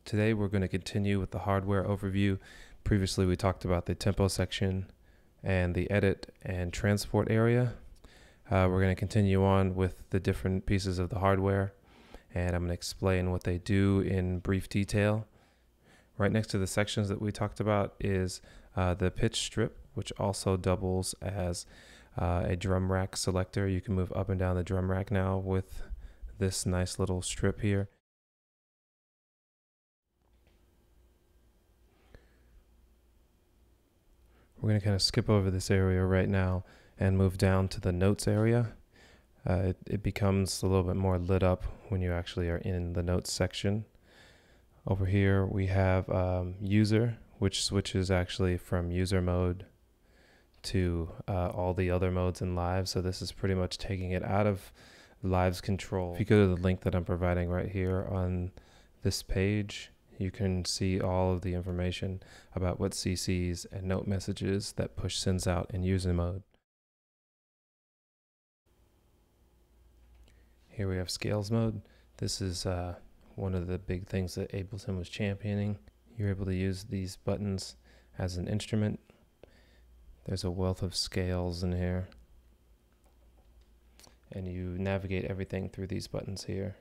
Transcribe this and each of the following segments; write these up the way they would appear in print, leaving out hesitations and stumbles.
Today we're going to continue with the hardware overview. Previously we talked about the tempo section and the edit and transport area. We're going to continue on with the different pieces of the hardware, and I'm going to explain what they do in brief detail. Right next to the sections that we talked about is the pitch strip, which also doubles as a drum rack selector. You can move up and down the drum rack now with this nice little strip here. We're going to kind of skip over this area right now and move down to the notes area. It becomes a little bit more lit up when you actually are in the notes section. Over here we have user, which switches actually from user mode to all the other modes in live. So this is pretty much taking it out of live's control. If you go to the link that I'm providing right here on this page, you can see all of the information about what CCs and note messages that push sends out in user mode. Here we have scales mode. This is one of the big things that Ableton was championing. You're able to use these buttons as an instrument. There's a wealth of scales in here, and you navigate everything through these buttons here.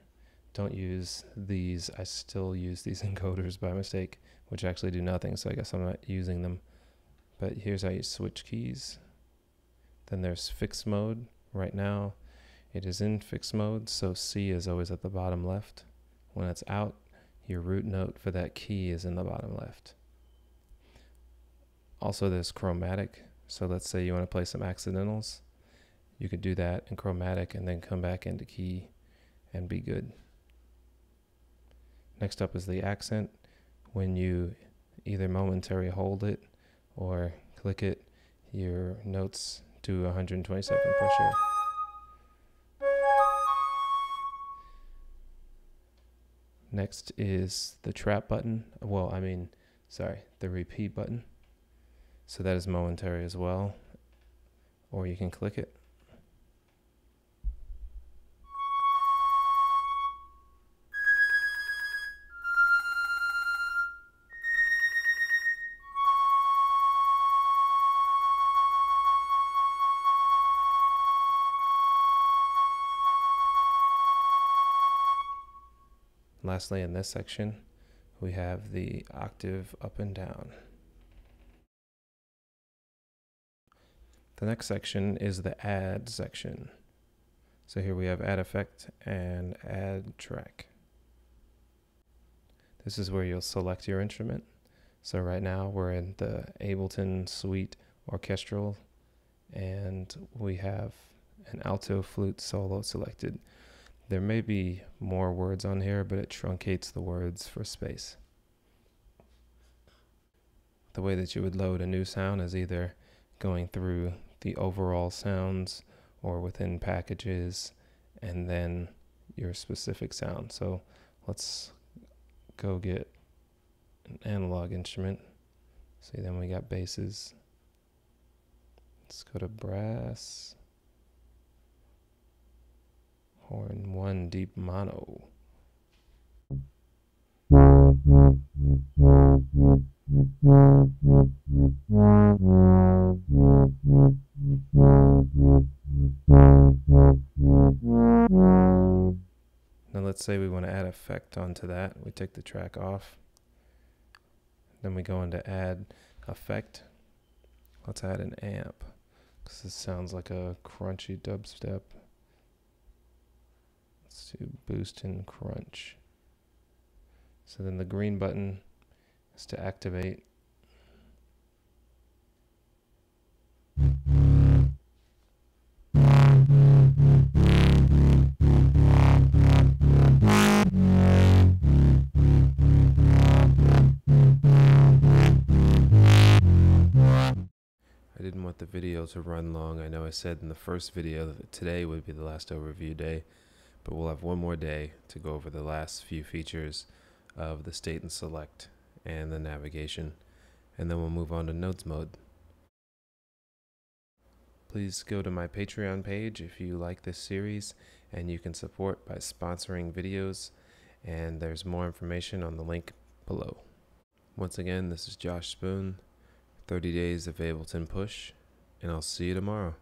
Don't use these. I still use these encoders by mistake, which actually do nothing, so I guess I'm not using them. But here's how you switch keys. Then there's fixed mode. Right now it is in fixed mode, so C is always at the bottom left. When it's out, your root note for that key is in the bottom left. Also there's chromatic, so let's say you want to play some accidentals. You could do that in chromatic and then come back into key and be good. Next up is the accent. When you either momentary hold it or click it, your notes do 120-second pressure. Next is the trap button. The repeat button. So that is momentary as well, or you can click it. Lastly, in this section, we have the octave up and down. The next section is the add section. So here we have add effect and add track. This is where you'll select your instrument. So right now we're in the Ableton Suite Orchestral, and we have an alto flute solo selected. There may be more words on here, but it truncates the words for space. The way that you would load a new sound is either going through the overall sounds or within packages and then your specific sound. So let's go get an analog instrument. See, then we got basses. Let's go to brass. Horn 1 deep mono. Now let's say we want to add effect onto that. We take the track off. Then we go into add effect. Let's add an amp, because this sounds like a crunchy dubstep. Let's do boost and crunch. So then the green button is to activate. want the video to run long. I know I said in the first video that today would be the last overview day, but we'll have one more day to go over the last few features of the state and select and the navigation, and then we'll move on to notes mode. Please go to my Patreon page if you like this series, and you can support by sponsoring videos, and there's more information on the link below. Once again, this is Josh Spoon, 30 Days of Ableton Push, and I'll see you tomorrow.